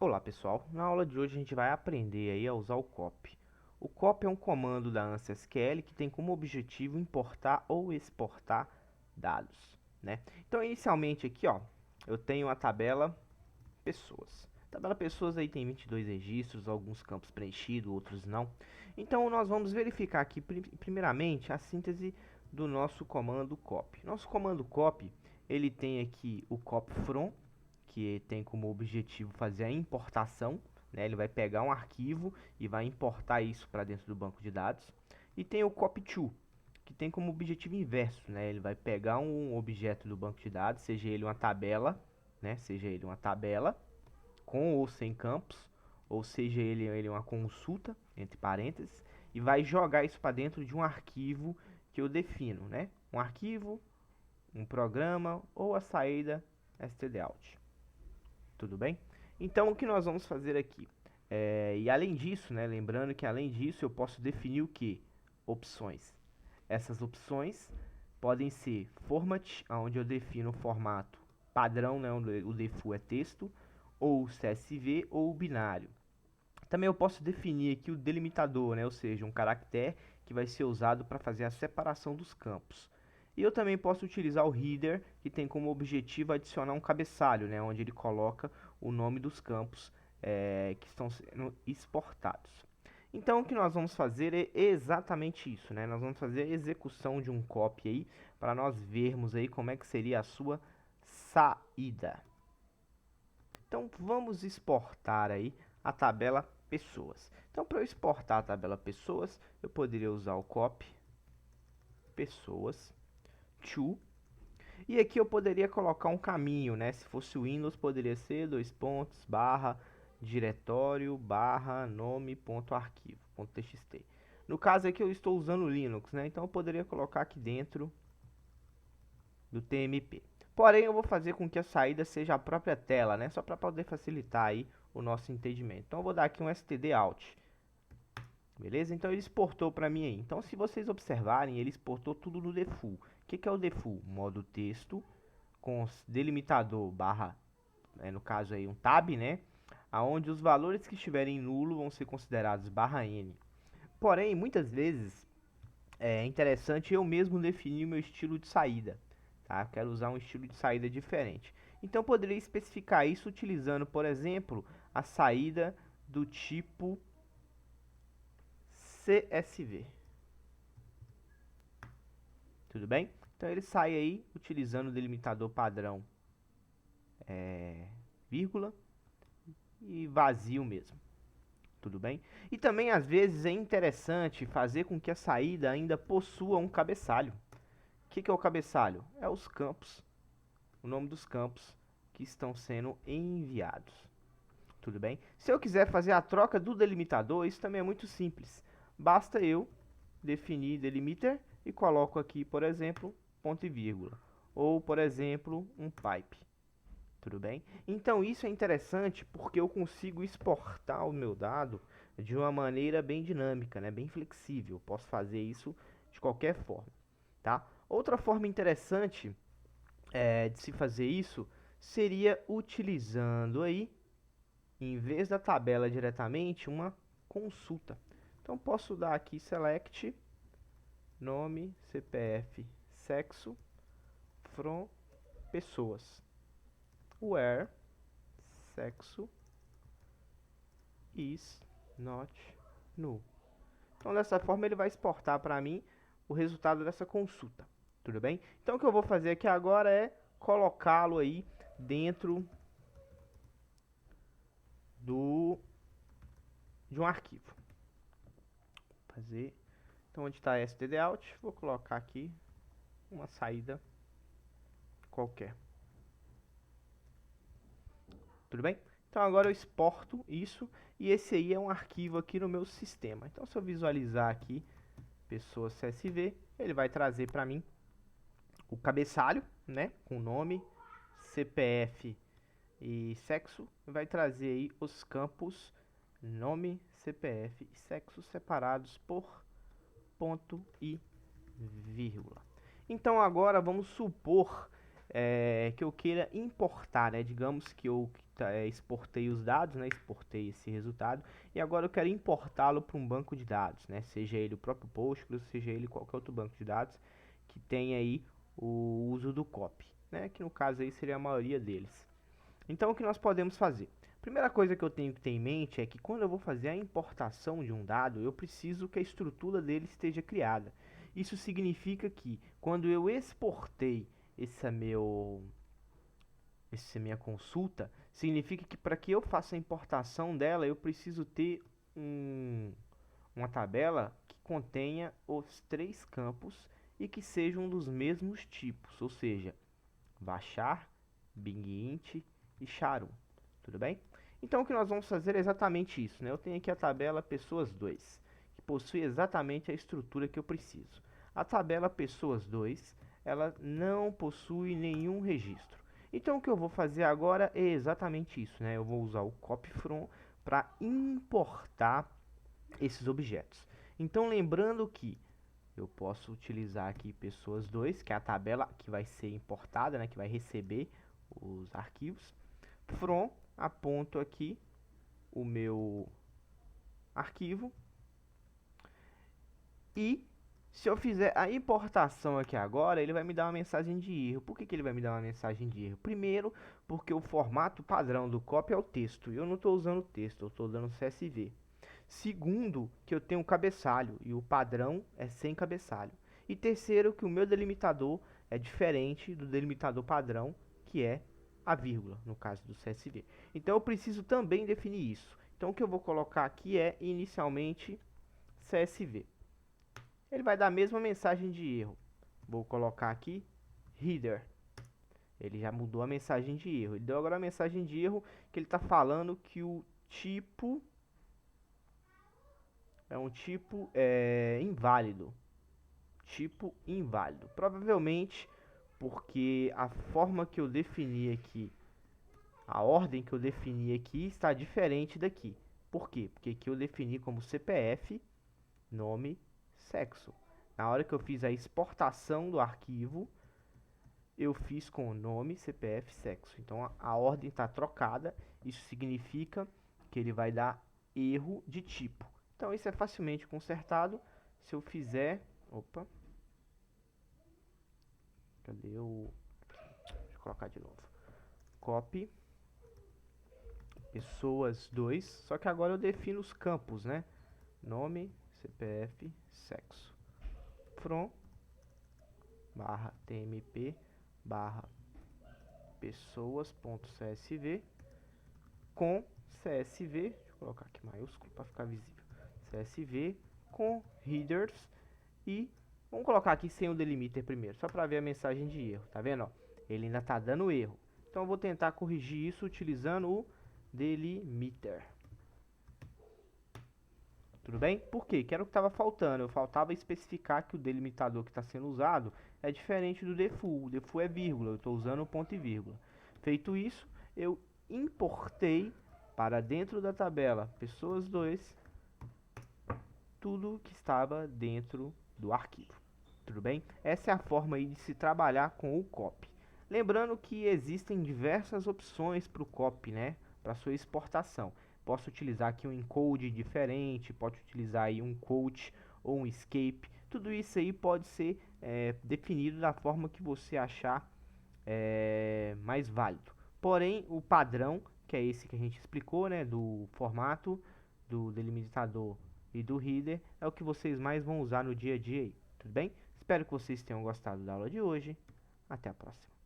Olá pessoal, na aula de hoje a gente vai aprender aí a usar o copy. O copy é um comando da ANSI SQL que tem como objetivo importar ou exportar dados, né? Então inicialmente aqui, ó, eu tenho a tabela pessoas. A tabela pessoas aí tem 22 registros, alguns campos preenchidos, outros não. Então nós vamos verificar aqui primeiramente a síntese do nosso comando copy. Nosso comando copy, ele tem aqui o copy from, que tem como objetivo fazer a importação, né? Ele vai pegar um arquivo e vai importar isso para dentro do banco de dados. E tem o copy to, que tem como objetivo inverso, né? Ele vai pegar um objeto do banco de dados, seja ele uma tabela, né? Seja ele uma tabela com ou sem campos, ou seja ele uma consulta, entre parênteses, e vai jogar isso para dentro de um arquivo que eu defino, né? Um arquivo, um programa ou a saída stdout. Tudo bem? Então, o que nós vamos fazer aqui? E além disso, né, lembrando que além disso eu posso definir o que? Opções. Essas opções podem ser format, onde eu defino o formato padrão, né, onde o default é texto, ou CSV ou binário. Também eu posso definir aqui o delimitador, né, ou seja, um caractere que vai ser usado para fazer a separação dos campos. E eu também posso utilizar o header, que tem como objetivo adicionar um cabeçalho, né, onde ele coloca o nome dos campos que estão sendo exportados. Então o que nós vamos fazer é exatamente isso, né? Nós vamos fazer a execução de um copy aí para nós vermos aí como é que seria a sua saída. Então vamos exportar aí a tabela pessoas. Então para eu exportar a tabela pessoas, eu poderia usar o copy pessoas to, e aqui eu poderia colocar um caminho, né? Se fosse o Windows, poderia ser barra diretório barra nome.arquivo.txt. No caso aqui eu estou usando o Linux, né? Então eu poderia colocar aqui dentro do TMP. Porém, eu vou fazer com que a saída seja a própria tela, né? Só para poder facilitar aí o nosso entendimento. Então eu vou dar aqui um stdout. Beleza? Então ele exportou para mim aí. Então se vocês observarem, ele exportou tudo no default. O que é o default? Modo texto com delimitador barra, no caso aí um tab, né? Aonde os valores que estiverem nulo vão ser considerados barra n. Porém, muitas vezes é interessante eu mesmo definir o meu estilo de saída, tá? Eu quero usar um estilo de saída diferente. Então eu poderia especificar isso utilizando, por exemplo, a saída do tipo CSV. Tudo bem? Então ele sai aí utilizando o delimitador padrão vírgula e vazio mesmo. Tudo bem? E também às vezes é interessante fazer com que a saída ainda possua um cabeçalho. O que é o cabeçalho? É os campos, o nome dos campos que estão sendo enviados. Tudo bem? Se eu quiser fazer a troca do delimitador, isso também é muito simples. Basta eu definir delimiter e coloco aqui, por exemplo, ponto e vírgula. Ou, por exemplo, um pipe. Tudo bem? Então isso é interessante porque eu consigo exportar o meu dado de uma maneira bem dinâmica, né? Bem flexível. Eu posso fazer isso de qualquer forma, tá? Outra forma interessante de se fazer isso seria utilizando aí, em vez da tabela diretamente, uma consulta. Então posso dar aqui select nome, CPF, sexo, from pessoas, where sexo is not null. Então dessa forma ele vai exportar para mim o resultado dessa consulta. Tudo bem? Então o que eu vou fazer aqui agora é colocá-lo aí dentro de um arquivo. Fazer. Então onde está stdout, vou colocar aqui uma saída qualquer. Tudo bem? Então agora eu exporto isso e esse aí é um arquivo aqui no meu sistema. Então se eu visualizar aqui pessoas CSV, ele vai trazer para mim o cabeçalho, né, com nome, CPF e sexo, vai trazer aí os campos nome, CPF e sexo separados por ponto e vírgula. Então agora vamos supor que eu queira importar, né? Digamos que eu exportei os dados, né? Exportei esse resultado e agora eu quero importá-lo para um banco de dados, né? Seja ele o próprio Postgres, seja ele qualquer outro banco de dados que tenha aí o uso do copy, né? Que no caso aí seria a maioria deles. Então o que nós podemos fazer? Primeira coisa que eu tenho que ter em mente é que quando eu vou fazer a importação de um dado, eu preciso que a estrutura dele esteja criada. Isso significa que quando eu exportei essa minha consulta, significa que para que eu faça a importação dela, eu preciso ter uma tabela que contenha os 3 campos e que sejam dos mesmos tipos, ou seja, varchar, bingint e char1, tudo bem? Então o que nós vamos fazer é exatamente isso, né? Eu tenho aqui a tabela pessoas2, que possui exatamente a estrutura que eu preciso. A tabela pessoas2, ela não possui nenhum registro. Então o que eu vou fazer agora é exatamente isso, né? Eu vou usar o copy from para importar esses objetos. Então lembrando que eu posso utilizar aqui pessoas2, que é a tabela que vai ser importada, né? Que vai receber os arquivos. From, aponto aqui o meu arquivo e se eu fizer a importação aqui agora, ele vai me dar uma mensagem de erro. Por que ele vai me dar uma mensagem de erro? Primeiro, porque o formato padrão do copy é o texto. E eu não estou usando texto, eu estou usando CSV. Segundo, que eu tenho um cabeçalho e o padrão é sem cabeçalho. E terceiro, que o meu delimitador é diferente do delimitador padrão, que é a vírgula, no caso do CSV. Então eu preciso também definir isso. Então o que eu vou colocar aqui é inicialmente CSV. Ele vai dar a mesma mensagem de erro. Vou colocar aqui header. Ele já mudou a mensagem de erro. Ele deu agora a mensagem de erro que ele está falando que o tipo é um tipo inválido. Tipo inválido. Provavelmente porque a forma que eu defini aqui, a ordem que eu defini aqui está diferente daqui. Por quê? Porque aqui eu defini como CPF, nome, sexo. Na hora que eu fiz a exportação do arquivo, eu fiz com nome, CPF, sexo. Então a ordem está trocada. Isso significa que ele vai dar erro de tipo. Então isso é facilmente consertado. Se eu fizer... Opa. Cadê o... Deixa eu colocar de novo. Copy. Pessoas2. Só que agora eu defino os campos, né? Nome, CPF, sexo. From barra tmp barra pessoas.csv com CSV, deixa eu colocar aqui maiúsculo para ficar visível, CSV com headers e vamos colocar aqui sem o delimiter primeiro, só para ver a mensagem de erro, tá vendo? Ó, ele ainda tá dando erro, então eu vou tentar corrigir isso utilizando o delimiter. Tudo bem? Por quê? Que era o que estava faltando. Eu faltava especificar que o delimitador que está sendo usado é diferente do default. O default é vírgula, eu estou usando ponto e vírgula. Feito isso, eu importei para dentro da tabela pessoas2 tudo que estava dentro do arquivo. Tudo bem? Essa é a forma aí de se trabalhar com o copy. Lembrando que existem diversas opções para o copy, né? Para sua exportação. Posso utilizar aqui um encode diferente, pode utilizar aí um quote ou um escape. Tudo isso aí pode ser definido da forma que você achar mais válido. Porém, o padrão, que é esse que a gente explicou, né, do formato, do delimitador e do header, é o que vocês mais vão usar no dia a dia aí, tudo bem? Espero que vocês tenham gostado da aula de hoje. Até a próxima.